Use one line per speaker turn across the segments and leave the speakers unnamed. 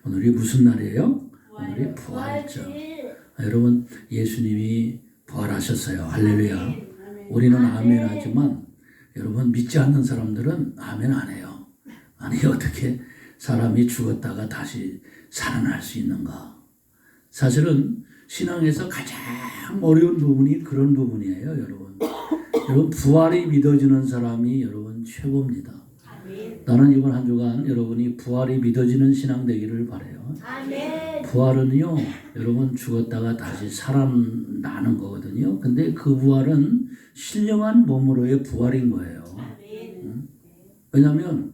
오늘이 무슨 날이에요? 오늘이 부활절. 여러분, 예수님이 부활하셨어요. 할렐루야. 우리는 아멘 하지만 여러분, 믿지 않는 사람들은 아멘 안 해요. 아니, 어떻게 사람이 죽었다가 다시 살아날 수 있는가? 사실은 신앙에서 가장 어려운 부분이 그런 부분이에요, 여러분. 여러분, 부활이 믿어지는 사람이 여러분 최고입니다. 나는 이번 한 주간 여러분이 부활이 믿어지는 신앙 되기를 바라요. 부활은요, 여러분 죽었다가 다시 살아나는 거거든요. 근데 그 부활은 신령한 몸으로의 부활인 거예요. 왜냐하면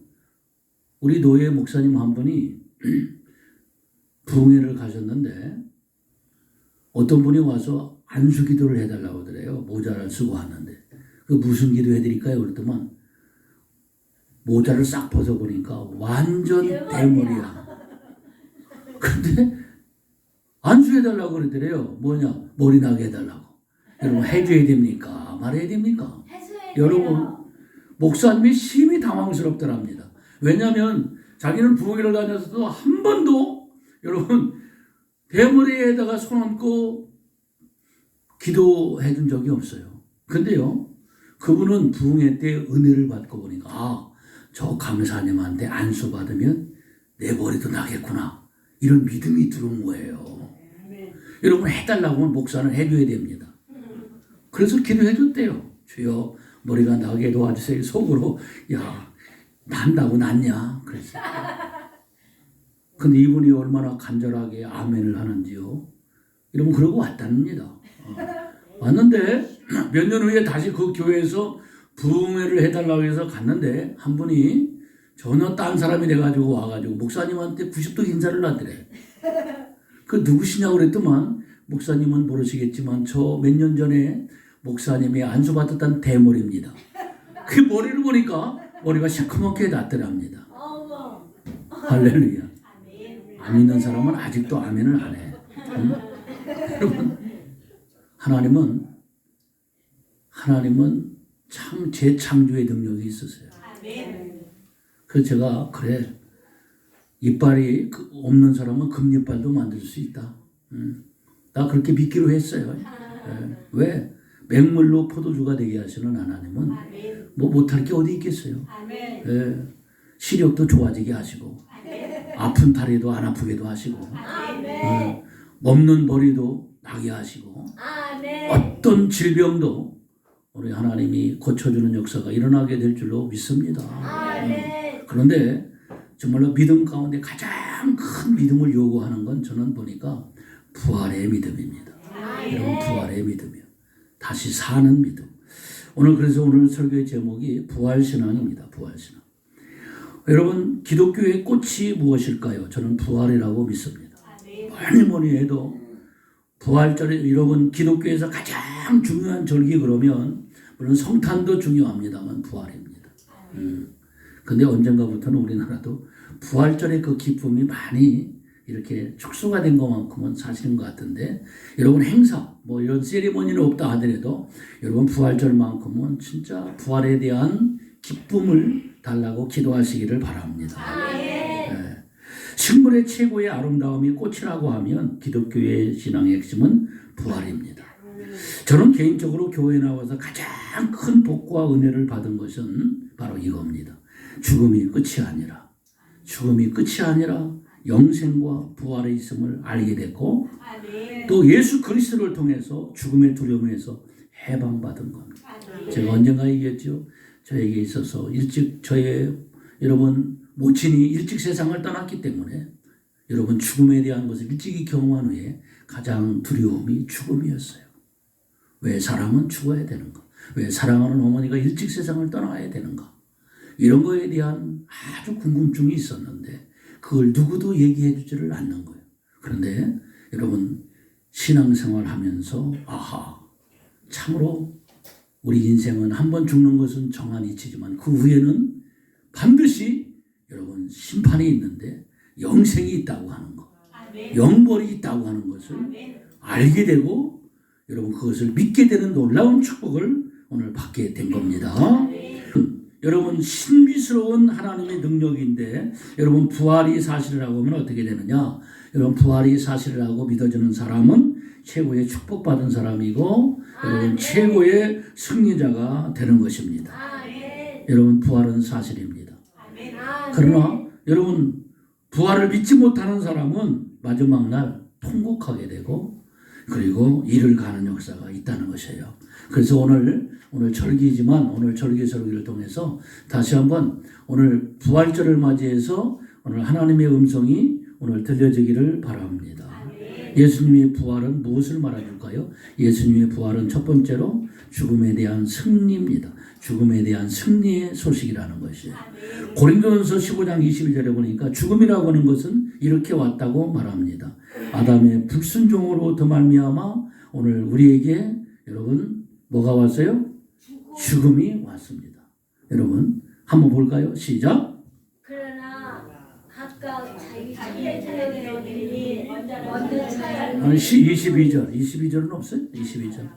우리 노예 목사님 한 분이 부흥회를 가셨는데 어떤 분이 와서 안수 기도를 해달라고 하더래요. 모자를 쓰고 왔는데. 그 무슨 기도 해드릴까요? 그랬더만 모자를 싹 벗어보니까 완전 대머리야. 근데 안수해달라고 그러더래요. 뭐냐? 머리 나게 해달라고. 여러분, 해줘야 됩니까? 말해야 됩니까? 여러분, 목사님이 심히 당황스럽더랍니다. 왜냐하면 자기는 부흥회를 다녀서도 한 번도 여러분 대머리에다가 손 얹고 기도해 준 적이 없어요. 근데요, 그분은 부흥회 때 은혜를 받고 보니까 저 감사님한테 안수 받으면 내 머리도 나겠구나, 이런 믿음이 들어온 거예요. 여러분, 해달라고 하면 목사는 해줘야 됩니다. 그래서 기도해 줬대요. 주여 머리가 나게 도와주세요. 속으로 야, 난다고 났냐 그랬어요. 근데 이분이 얼마나 간절하게 아멘을 하는지요. 여러분, 그러고 왔답니다. 왔는데 몇 년 후에 다시 그 교회에서 부흥회를 해달라고 해서 갔는데 한 분이 전혀 딴 사람이 돼가지고 와가지고 목사님한테 90도 인사를 하더래. 그 누구시냐고 그랬더만 목사님은 모르시겠지만 저 몇 년 전에 목사님이 안수받았던 대머리입니다. 그 머리를 보니까 머리가 시커멓게 났더랍니다. 할렐루야. 안 믿는 사람은 아직도 아멘을 안 해. 응? 여러분, 하나님은 참 재창조의 능력이 있으세요. 그래서 제가 그래, 이빨이 없는 사람은 금이빨도 만들 수 있다. 나 그렇게 믿기로 했어요. 왜? 맹물로 포도주가 되게 하시는 하나님은 뭐 못할 게 어디 있겠어요. 시력도 좋아지게 하시고 아픈 다리도 안 아프게도 하시고 없는 머리도 나게 하시고 어떤 질병도 우리 하나님이 고쳐주는 역사가 일어나게 될 줄로 믿습니다. 그런데 정말로 믿음 가운데 가장 큰 믿음을 요구하는 건 저는 보니까 부활의 믿음입니다. 여러분, 부활의 믿음이요. 다시 사는 믿음. 그래서 오늘 설교의 제목이 부활신앙입니다. 부활신앙. 여러분, 기독교의 꽃이 무엇일까요? 저는 부활이라고 믿습니다. 뭐니 해도 부활절에 여러분, 기독교에서 가장 중요한 절기 그러면 물론 성탄도 중요합니다만 부활입니다. 근데 언젠가부터는 우리나라도 부활절의 그 기쁨이 많이 이렇게 축소가 된 것만큼은 사실인 것 같은데, 여러분 행사 뭐 이런 세리머니는 없다 하더라도 여러분 부활절만큼은 진짜 부활에 대한 기쁨을 달라고 기도하시기를 바랍니다. 식물의 최고의 아름다움이 꽃이라고 하면 기독교의 신앙의 핵심은 부활입니다. 저는 개인적으로 교회에 나와서 가장 큰 복과 은혜를 받은 것은 바로 이겁니다. 죽음이 끝이 아니라 영생과 부활의 있음을 알게 됐고, 또 예수 그리스도를 통해서 죽음의 두려움에서 해방받은 겁니다. 제가 언젠가 얘기했죠. 저에게 있어서 여러분 모친이 일찍 세상을 떠났기 때문에 여러분 죽음에 대한 것을 일찍이 경험한 후에 가장 두려움이 죽음이었어요. 왜 사람은 죽어야 되는가? 왜 사랑하는 어머니가 일찍 세상을 떠나야 되는가? 이런 거에 대한 아주 궁금증이 있었는데 그걸 누구도 얘기해 주지를 않는 거예요. 그런데 여러분, 신앙생활 하면서 참으로 우리 인생은 한 번 죽는 것은 정한 이치지만 그 후에는 반드시 여러분 심판이 있는데 영생이 있다고 하는 것, 영벌이 있다고 하는 것을 알게 되고 여러분 그것을 믿게 되는 놀라운 축복을 오늘 받게 된 겁니다. 여러분 신비스러운 하나님의 능력인데 여러분 부활이 사실이라고 하면 어떻게 되느냐? 여러분 부활이 사실이라고 믿어지는 사람은 최고의 축복받은 사람이고 여러분 최고의 승리자가 되는 것입니다. 여러분 부활은 사실입니다. 그러나 여러분 부활을 믿지 못하는 사람은 마지막 날 통곡하게 되고 그리고 이를 가는 역사가 있다는 것이에요. 그래서 오늘 절기지만 오늘 절기 설교를 통해서 다시 한번 오늘 부활절을 맞이해서 오늘 하나님의 음성이 오늘 들려지기를 바랍니다. 예수님의 부활은 무엇을 말해줄까요? 예수님의 부활은 첫 번째로 죽음에 대한 승리입니다. 죽음에 대한 승리의 소식이라는 것이에요. 고린도전서 15장 22절에 보니까 죽음이라고 하는 것은 이렇게 왔다고 말합니다. 아담의 불순종으로부터 말미암아 오늘 우리에게 여러분 뭐가 왔어요? 죽음이 왔습니다. 여러분 한번 볼까요? 시작.
그러나 각각 자기 삶의 일이 먼저 차야
22절은 없어요? 22절.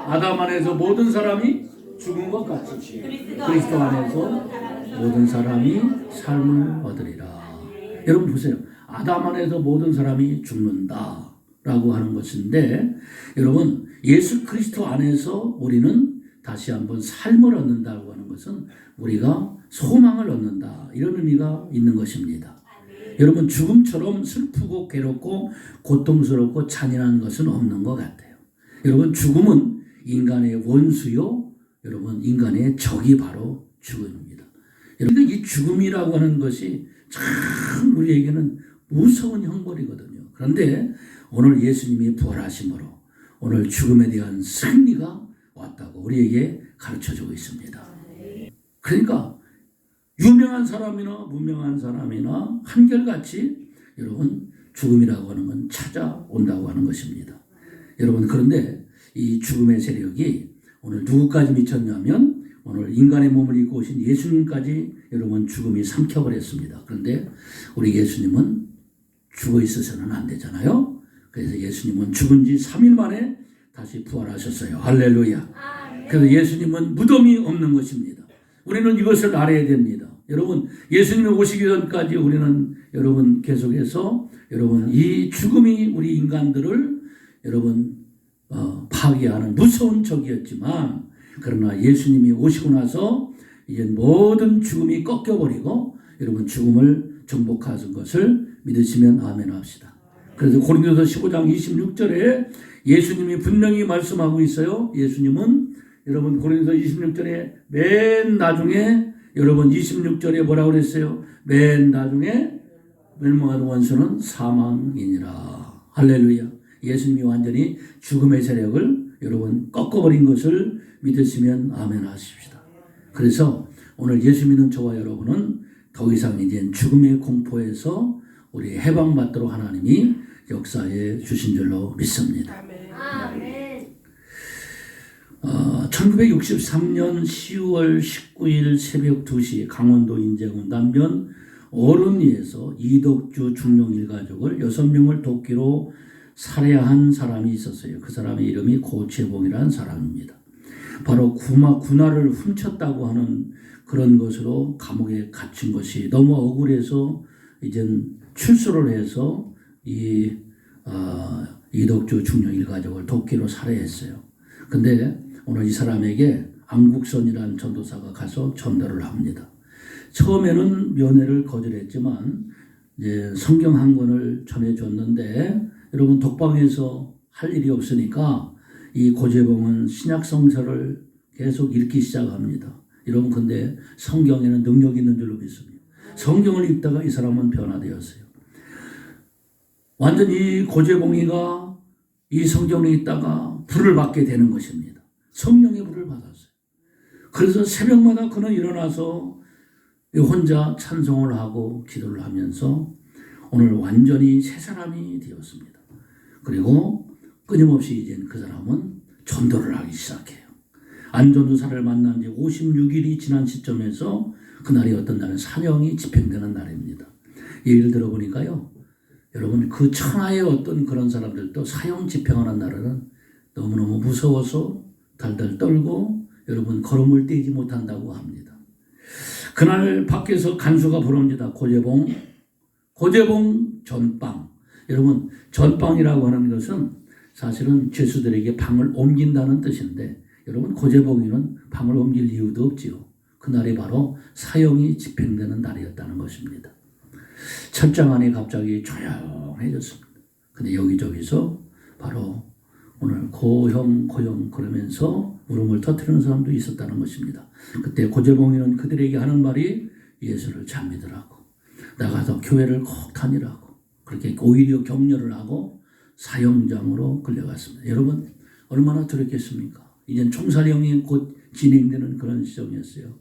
아담 안에서 모든 사람이 죽은 것 같이 그리스도 안에서 모든 사람이 삶을 얻으리라. 여러분 보세요. 아담 안에서 모든 사람이 죽는다라고 하는 것인데 여러분 예수 그리스도 안에서 우리는 다시 한번 삶을 얻는다고 하는 것은 우리가 소망을 얻는다 이런 의미가 있는 것입니다. 여러분 죽음처럼 슬프고 괴롭고 고통스럽고 잔인한 것은 없는 것 같아요. 여러분 죽음은 인간의 원수요. 여러분 인간의 적이 바로 죽음입니다. 여러분 이 죽음이라고 하는 것이 참 우리에게는 무서운 형벌이거든요. 그런데 오늘 예수님이 부활하심으로 오늘 죽음에 대한 승리가 왔다고 우리에게 가르쳐주고 있습니다. 그러니까 유명한 사람이나 무명한 사람이나 한결같이 여러분 죽음이라고 하는 건 찾아온다고 하는 것입니다. 여러분 그런데 이 죽음의 세력이 오늘 누구까지 미쳤냐면 오늘 인간의 몸을 입고 오신 예수님까지 여러분 죽음이 삼켜버렸습니다. 그런데 우리 예수님은 죽어 있어서는 안 되잖아요. 그래서 예수님은 죽은 지 3일 만에 다시 부활하셨어요. 할렐루야. 그래서 예수님은 무덤이 없는 것입니다. 우리는 이것을 알아야 됩니다. 여러분 예수님이 오시기 전까지 우리는 여러분 계속해서 여러분 이 죽음이 우리 인간들을 여러분 파괴하는 무서운 적이었지만 그러나 예수님이 오시고 나서 이제 모든 죽음이 꺾여버리고 여러분 죽음을 정복하신 것을 믿으시면 아멘 합시다. 그래서 고린도서 15장 26절에 예수님이 분명히 말씀하고 있어요. 예수님은 여러분 고린도서 26절에 맨 나중에 여러분 26절에 뭐라고 그랬어요? 맨 나중에 멸망하는 원수는 사망이니라. 할렐루야. 예수님이 완전히 죽음의 세력을 여러분 꺾어버린 것을 믿으시면 아멘 하십시다. 그래서 오늘 예수 믿는 저와 여러분은 더 이상 이제 죽음의 공포에서 우리 해방받도록 하나님이 역사해 주신 줄로 믿습니다.
아멘.
1963년 10월 19일 새벽 2시 강원도 인제군 남면 어른리에서 이덕주 중령 일가족을 6명을 도끼로 살해한 사람이 있었어요. 그 사람의 이름이 고채봉이라는 사람입니다. 바로 군화를 훔쳤다고 하는 그런 것으로 감옥에 갇힌 것이 너무 억울해서 이젠 출소를 해서 이덕주 중령 일가족을 도끼로 살해했어요. 근데 오늘 이 사람에게 안국선이라는 전도사가 가서 전도를 합니다. 처음에는 면회를 거절했지만 이제 성경 한 권을 전해줬는데 여러분 독방에서 할 일이 없으니까 이 고재봉은 신약 성서를 계속 읽기 시작합니다. 여러분 근데 성경에는 능력이 있는 줄로 믿습니다. 성경을 읽다가 이 사람은 변화되었어요. 완전히 고재봉이가 이 성경을 읽다가 불을 받게 되는 것입니다. 성령의 불을 받았어요. 그래서 새벽마다 그는 일어나서 혼자 찬송을 하고 기도를 하면서 오늘 완전히 새 사람이 되었습니다. 그리고 끊임없이 이제 그 사람은 전도를 하기 시작해요. 안전도사를 만난 지 56일이 지난 시점에서 그날이 어떤 날은 사형이 집행되는 날입니다. 예를 들어보니까요. 여러분 그 천하의 어떤 그런 사람들도 사형 집행하는 날은 너무너무 무서워서 달달 떨고 여러분 걸음을 떼지 못한다고 합니다. 그날 밖에서 간수가 부릅니다. 고재봉 전빵. 여러분 전빵이라고 하는 것은 사실은 죄수들에게 방을 옮긴다는 뜻인데 여러분 고재봉이는 방을 옮길 이유도 없지요. 그날이 바로 사형이 집행되는 날이었다는 것입니다. 철장 안이 갑자기 조용해졌습니다. 근데 여기저기서 바로 오늘 고형 그러면서 울음을 터뜨리는 사람도 있었다는 것입니다. 그때 고재봉이는 그들에게 하는 말이 예수를 잘 믿으라고, 나가서 교회를 꼭 다니라고, 그렇게 오히려 격려를 하고 사형장으로 끌려갔습니다. 여러분 얼마나 두렵겠습니까? 이젠 총살형이 곧 진행되는 그런 시점이었어요.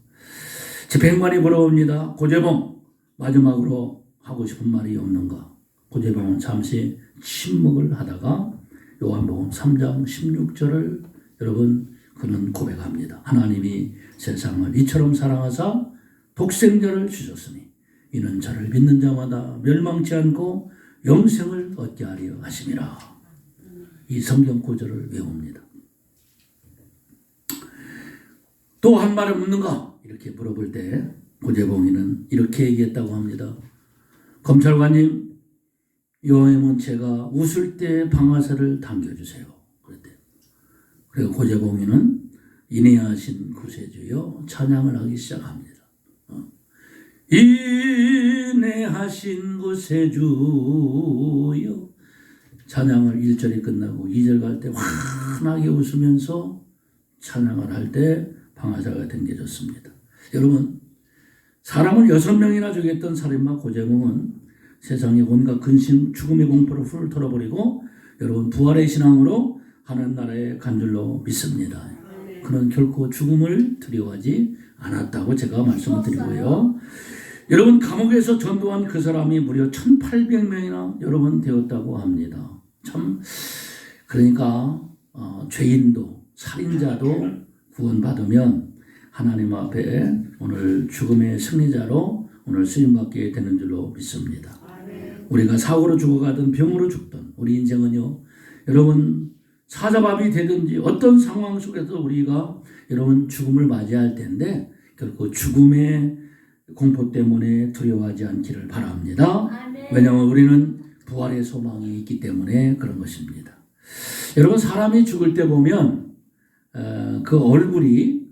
집행관이 물어봅니다. 고재봉 마지막으로 하고 싶은 말이 없는가? 고재봉은 잠시 침묵을 하다가 요한복음 3장 16절을 여러분 그는 고백합니다. 하나님이 세상을 이처럼 사랑하사 독생자를 주셨으니 이는 저를 믿는 자마다 멸망치 않고 영생을 얻게 하려 하심이라. 이 성경 구절을 외웁니다. 또 한 말은 없는가? 이렇게 물어볼 때 고재봉이는 이렇게 얘기했다고 합니다. 검찰관님, 이왕이면 제가 웃을 때 방아쇠를 당겨주세요. 그랬대요. 그리고 고재봉이는 인내하신 구세주여 찬양을 하기 시작합니다. 인내하신 구세주여. 찬양을 1절이 끝나고 2절 갈 때 환하게 웃으면서 찬양을 할 때 방아쇠가 당겨졌습니다. 여러분 사람을 6명이나 죽였던 살인마 고재봉은 세상의 온갖 근심, 죽음의 공포를 훌 털어버리고 여러분 부활의 신앙으로 하나님 나라에 간 줄로 믿습니다. 그는 결코 죽음을 두려워하지 않았다고 제가 말씀을 드리고요. 여러분 감옥에서 전도한 그 사람이 무려 1800명이나 여러분 되었다고 합니다. 참 그러니까 죄인도 살인자도 구원받으면 하나님 앞에 오늘 죽음의 승리자로 오늘 쓰임받게 되는 줄로 믿습니다. 우리가 사고로 죽어가든 병으로 죽든 우리 인생은요 여러분 사자밥이 되든지 어떤 상황 속에서 우리가 여러분 죽음을 맞이할 텐데 결코 죽음의 공포 때문에 두려워하지 않기를 바랍니다. 왜냐하면 우리는 부활의 소망이 있기 때문에 그런 것입니다. 여러분 사람이 죽을 때 보면 그 얼굴이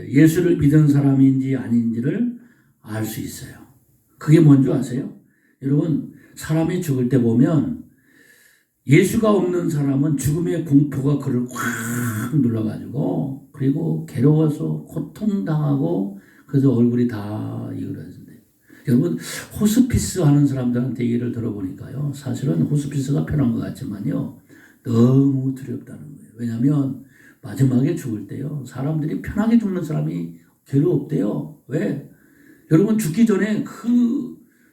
예수를 믿은 사람인지 아닌지를 알 수 있어요. 그게 뭔지 아세요? 여러분 사람이 죽을 때 보면 예수가 없는 사람은 죽음의 공포가 그를 확 눌러가지고 그리고 괴로워서 고통당하고 그래서 얼굴이 다 이그러진대요. 여러분 호스피스 하는 사람들한테 얘기를 들어보니까요 사실은 호스피스가 편한 것 같지만요 너무 두렵다는 거예요. 왜냐하면 마지막에 죽을 때요 사람들이 편하게 죽는 사람이 별로 없대요. 왜? 여러분 죽기 전에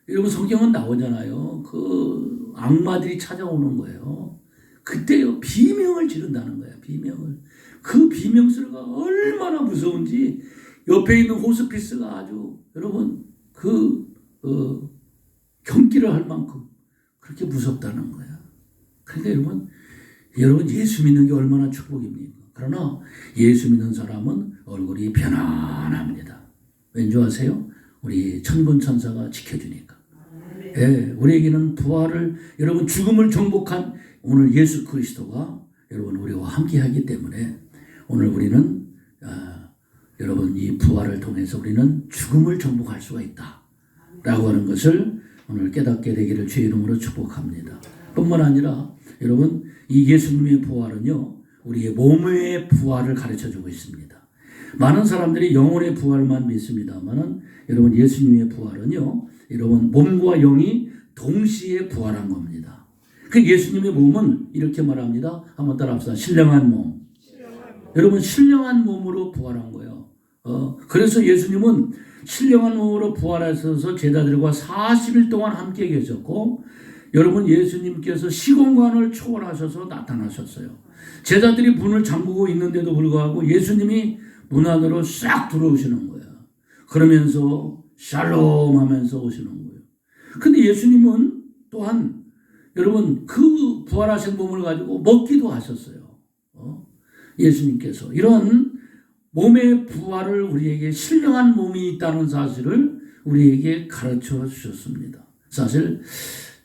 여러분 성경은 나오잖아요. 그 악마들이 찾아오는 거예요. 그때요 비명을 지른다는 거예요. 비명을. 그 비명 소리가 얼마나 무서운지 옆에 있는 호스피스가 아주 여러분 경기를 할 만큼 그렇게 무섭다는 거야. 그러니까 여러분 예수 믿는 게 얼마나 축복입니까? 그러나 예수 믿는 사람은 얼굴이 편안합니다. 왠지 아세요? 우리 천군 천사가 지켜주니까. 예, 우리에게는 부활을 여러분 죽음을 정복한 오늘 예수 그리스도가 여러분 우리와 함께하기 때문에 오늘 우리는 여러분 이 부활을 통해서 우리는 죽음을 정복할 수가 있다라고 하는 것을 오늘 깨닫게 되기를 주의 이름으로 축복합니다. 뿐만 아니라 여러분 이 예수님의 부활은요 우리의 몸의 부활을 가르쳐주고 있습니다. 많은 사람들이 영혼의 부활만 믿습니다만은 여러분 예수님의 부활은요 여러분 몸과 영이 동시에 부활한 겁니다. 그 예수님의 몸은 이렇게 말합니다. 한번 따라합시다. 신령한 몸. 여러분 신령한 몸으로 부활한 거예요. 그래서 예수님은 신령한 몸으로 부활하셔서 제자들과 40일 동안 함께 계셨고 여러분 예수님께서 시공간을 초월하셔서 나타나셨어요. 제자들이 문을 잠그고 있는데도 불구하고 예수님이 문 안으로 싹 들어오시는 거예요. 그러면서 샬롬 하면서 오시는 거예요. 근데 예수님은 또한 여러분 그 부활하신 몸을 가지고 먹기도 하셨어요. 예수님께서 이런 몸의 부활을 우리에게 신령한 몸이 있다는 사실을 우리에게 가르쳐 주셨습니다. 사실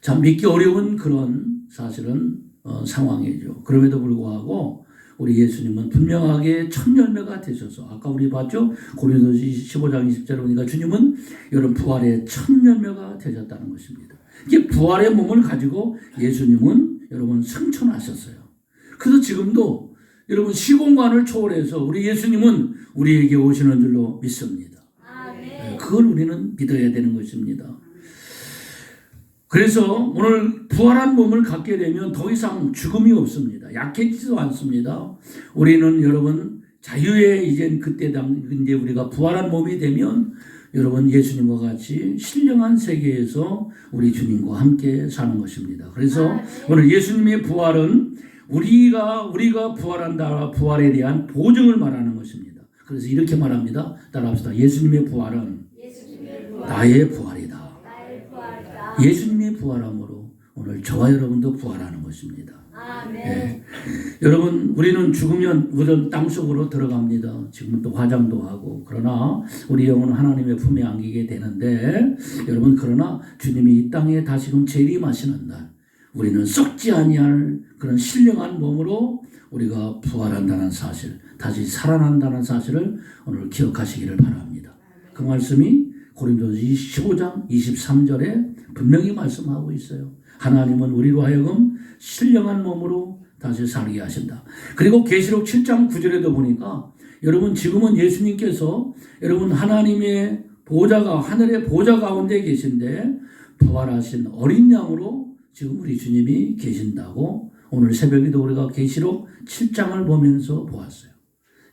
참 믿기 어려운 그런 사실은 상황이죠. 그럼에도 불구하고 우리 예수님은 분명하게 첫 열매가 되셔서 아까 우리 봤죠? 고린도서 15장 20절에 보니까 주님은 여러분 부활의 첫 열매가 되셨다는 것입니다. 이게 부활의 몸을 가지고 예수님은 여러분 승천하셨어요. 그래서 지금도 여러분 시공간을 초월해서 우리 예수님은 우리에게 오시는 줄로 믿습니다. 그걸 우리는 믿어야 되는 것입니다. 그래서 오늘 부활한 몸을 갖게 되면 더 이상 죽음이 없습니다. 약해지지도 않습니다. 우리는 여러분 자유의 이제 이제 우리가 부활한 몸이 되면 여러분 예수님과 같이 신령한 세계에서 우리 주님과 함께 사는 것입니다. 그래서 오늘 예수님의 부활은 우리가 부활한다, 부활에 대한 보증을 말하는 것입니다. 그래서 이렇게 말합니다. 따라합시다. 예수님의 부활은 나의 부활이다. 예수님의 부활함으로 오늘 저와 여러분도 부활하는 것입니다. 네. 여러분 우리는 죽으면 우선 땅속으로 들어갑니다. 지금은 또 화장도 하고 그러나 우리 영혼은 하나님의 품에 안기게 되는데 여러분 그러나 주님이 이 땅에 다시금 재림하시는 날 우리는 썩지 아니할 그런 신령한 몸으로 우리가 부활한다는 사실, 다시 살아난다는 사실을 오늘 기억하시기를 바랍니다. 그 말씀이 고린도서 15장 23절에 분명히 말씀하고 있어요. 하나님은 우리로 하여금 신령한 몸으로 다시 살게 하신다. 그리고 계시록 7장 9절에도 보니까 여러분 지금은 예수님께서 여러분 하나님의 보좌가 하늘의 보좌 가운데 계신데 부활하신 어린 양으로 지금 우리 주님이 계신다고 오늘 새벽에도 우리가 계시록 7장을 보면서 보았어요.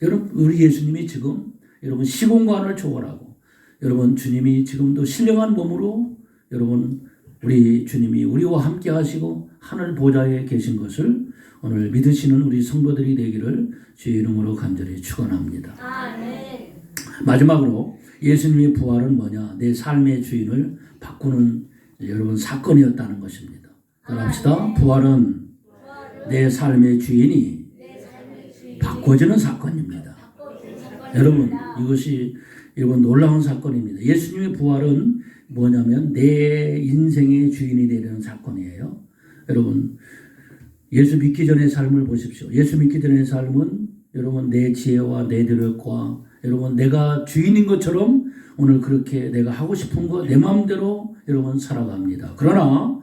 여러분 우리 예수님이 지금 여러분 시공간을 초월하고 여러분 주님이 지금도 신령한 몸으로 여러분 우리 주님이 우리와 함께 하시고 하늘 보좌에 계신 것을 오늘 믿으시는 우리 성도들이 되기를 주의 이름으로 간절히 축원합니다. 마지막으로 예수님의 부활은 뭐냐? 내 삶의 주인을 바꾸는 여러분 사건이었다는 것입니다. 따라합시다. 부활은 내 삶의 주인이 바꿔지는 사건입니다. 여러분 이것이 여러분 놀라운 사건입니다. 예수님의 부활은 뭐냐면 내 인생의 주인이 되는 사건이에요. 여러분 예수 믿기 전의 삶을 보십시오. 예수 믿기 전의 삶은 여러분 내 지혜와 내 노력과 여러분 내가 주인인 것처럼 오늘 그렇게 내가 하고 싶은 거 내 마음대로 여러분 살아갑니다. 그러나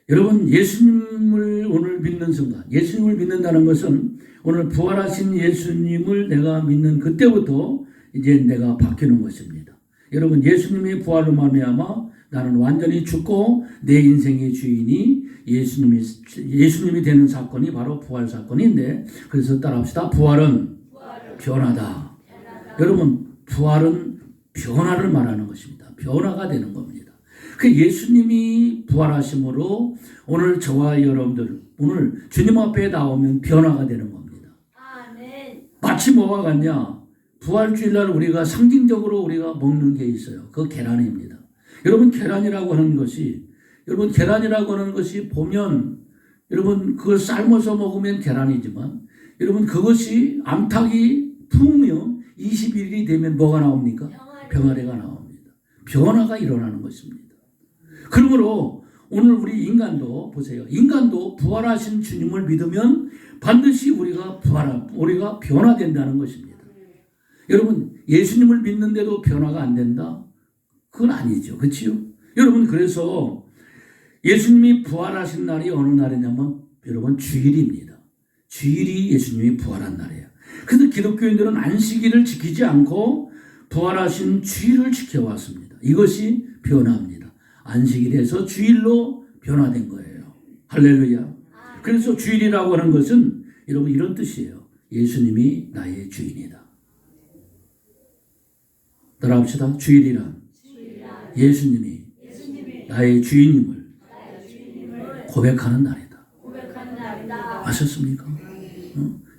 여러분 예수님을 오늘 믿는 순간 예수님을 믿는다는 것은 오늘 부활하신 예수님을 내가 믿는 그때부터 이제 내가 바뀌는 것입니다. 여러분 예수님의 부활로 말미암아 나는 완전히 죽고 내 인생의 주인이 예수님이 되는 사건이 바로 부활 사건인데 그래서 따라합시다. 부활은 변화다. 여러분 부활은 변화를 말하는 것입니다. 변화가 되는 겁니다. 그 예수님이 부활하심으로 오늘 저와 여러분들 오늘 주님 앞에 나오면 변화가 되는 겁니다. 마치 뭐와 같냐? 부활주일날 우리가 상징적으로 우리가 먹는 게 있어요. 그 계란입니다. 여러분 계란이라고 하는 것이 보면 여러분 그걸 삶아서 먹으면 계란이지만 여러분 그것이 암탉이 품으면 21일이 되면 뭐가 나옵니까? 병아리가 나옵니다. 변화가 일어나는 것입니다. 그러므로 오늘 우리 인간도 보세요. 인간도 부활하신 주님을 믿으면 반드시 우리가 변화된다는 것입니다. 여러분 예수님을 믿는데도 변화가 안 된다? 그건 아니죠. 그렇지요? 여러분 그래서 예수님이 부활하신 날이 어느 날이냐면 여러분 주일입니다. 주일이 예수님이 부활한 날이에요. 그래서 기독교인들은 안식일을 지키지 않고 부활하신 주일을 지켜왔습니다. 이것이 변화입니다. 안식일에서 주일로 변화된 거예요. 할렐루야. 그래서 주일이라고 하는 것은 여러분 이런 뜻이에요. 예수님이 나의 주인이다. 따라합시다. 주일이란 예수님이 나의 주인임을 고백하는 날이다. 아셨습니까?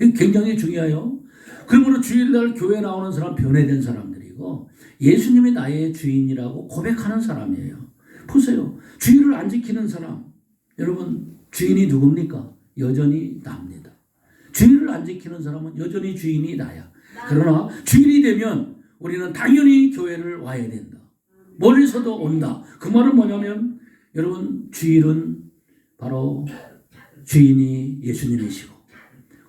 이게 굉장히 중요해요. 그러므로 주일날 교회 나오는 사람 변화된 사람들이고 예수님이 나의 주인이라고 고백하는 사람이에요. 보세요. 주일을 안 지키는 사람 여러분 주인이 누굽니까? 여전히 나입니다. 주일을 안 지키는 사람은 여전히 주인이 나야. 그러나 주일이 되면 우리는 당연히 교회를 와야 된다. 멀리서도 온다. 그 말은 뭐냐면 여러분 주일은 바로 주인이 예수님이시고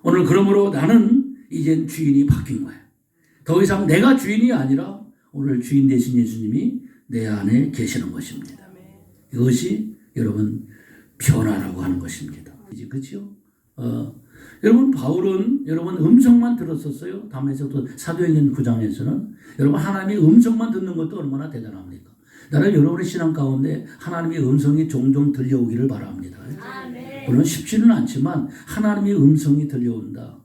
오늘 그러므로 나는 이젠 주인이 바뀐 거야. 더 이상 내가 주인이 아니라 오늘 주인 되신 예수님이 내 안에 계시는 것입니다. 이것이 여러분 변화라고 하는 것입니다. 이제 그렇죠? 여러분 바울은 여러분 음성만 들었었어요. 다음에서도 사도행전 9장에서는 여러분 하나님의 음성만 듣는 것도 얼마나 대단합니까? 나는 여러분의 신앙 가운데 하나님의 음성이 종종 들려오기를 바랍니다. 물론 쉽지는 않지만 하나님의 음성이 들려온다.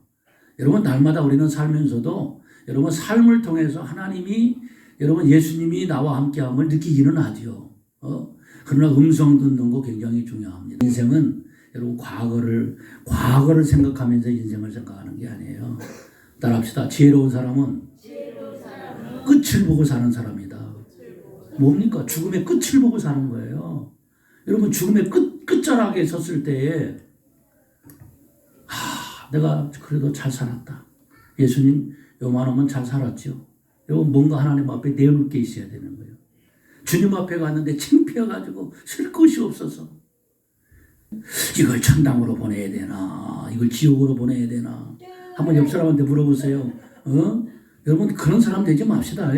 여러분 날마다 우리는 살면서도 여러분 삶을 통해서 하나님이 여러분 예수님이 나와 함께함을 느끼기는 하죠. 그러나 음성 듣는 거 굉장히 중요합니다. 인생은 여러분 과거를 생각하면서 인생을 생각하는 게 아니에요. 따라합시다. 지혜로운 사람은 끝을 보고 사는 사람이다. 뭡니까? 죽음의 끝을 보고 사는 거예요. 여러분 죽음의 끝자락에 섰을 때에 내가 그래도 잘 살았다. 예수님 요만하면 잘 살았죠. 여러분 뭔가 하나님 앞에 내놓을 게 있어야 되는 거예요. 주님 앞에 갔는데 창피해가지고 쓸 것이 없어서 이걸 천당으로 보내야 되나 이걸 지옥으로 보내야 되나 한번 옆 사람한테 물어보세요. 여러분 그런 사람 되지 맙시다.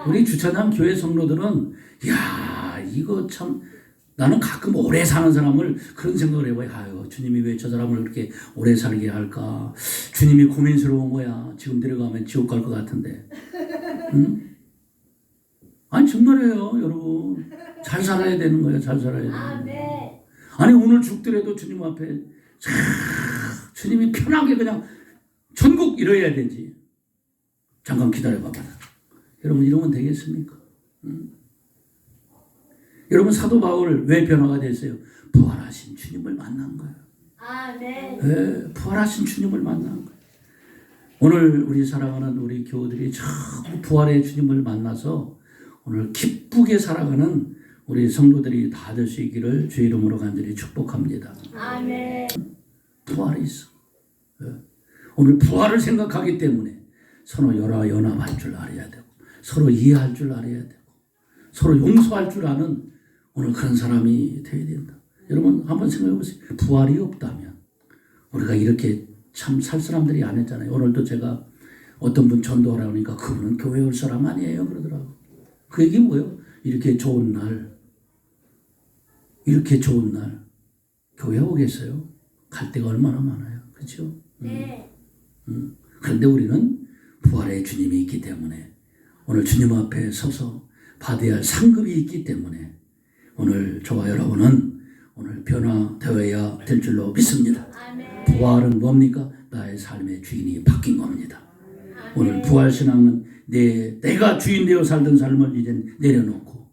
우리 주차장 교회 성도들은 야 이거 참 나는 가끔 오래 사는 사람을 그런 생각을 해봐요. 아유, 주님이 왜 저 사람을 그렇게 오래 살게 할까? 주님이 고민스러운 거야. 지금 데려가면 지옥 갈 것 같은데. 응? 아니 정말이에요, 여러분. 잘 살아야 되는 거예요. 잘 살아야 되는 거예요. 아니 오늘 죽더라도 주님 앞에 주님이 편하게 그냥 전국 이뤄야 되지. 잠깐 기다려봐봐. 여러분 이러면 되겠습니까? 응? 여러분 사도 바울 왜 변화가 됐어요? 부활하신 주님을 만난 거예요. 네, 부활하신 주님을 만난 거예요. 오늘 우리 사랑하는 우리 교우들이 전부 부활의 주님을 만나서 오늘 기쁘게 살아가는 우리 성도들이 다 될 수 있기를 주의 이름으로 간절히 축복합니다. 아멘. 부활이 있어. 오늘 부활을 생각하기 때문에 서로 연합할 줄 알아야 되고 서로 이해할 줄 알아야 되고 서로 용서할 줄 아는 오늘 그런 사람이 되어야 된다. 여러분 한번 생각해 보세요. 부활이 없다면 우리가 이렇게 참 살 사람들이 안 했잖아요. 오늘도 제가 어떤 분 전도하라고 하니까 그분은 교회 올 사람 아니에요 그러더라고. 그 얘기 뭐예요? 이렇게 좋은 날 교회 오겠어요? 갈 데가 얼마나 많아요. 그렇죠? 네. 그런데 우리는 부활의 주님이 있기 때문에 오늘 주님 앞에 서서 받아야 할 상급이 있기 때문에 오늘 저와 여러분은 오늘 변화되어야 될 줄로 믿습니다. 부활은 뭡니까? 나의 삶의 주인이 바뀐 겁니다. 오늘 부활신앙은 내가 주인 되어 살던 삶을 이제 내려놓고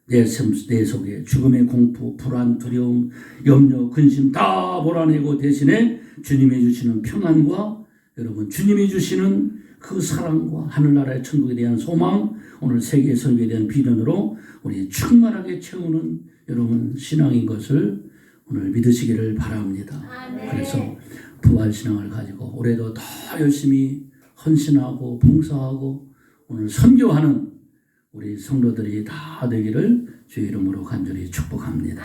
내 속에 죽음의 공포, 불안, 두려움, 염려, 근심 다 몰아내고 대신에 주님이 주시는 평안과 여러분 주님이 주시는 그 사랑과 하늘나라의 천국에 대한 소망, 오늘 세계 선교에 대한 비전으로 우리 충만하게 채우는 여러분 신앙인 것을 오늘 믿으시기를 바랍니다. 그래서 부활신앙을 가지고 올해도 더 열심히 헌신하고 봉사하고 오늘 선교하는 우리 성도들이 다 되기를 주의 이름으로 간절히 축복합니다.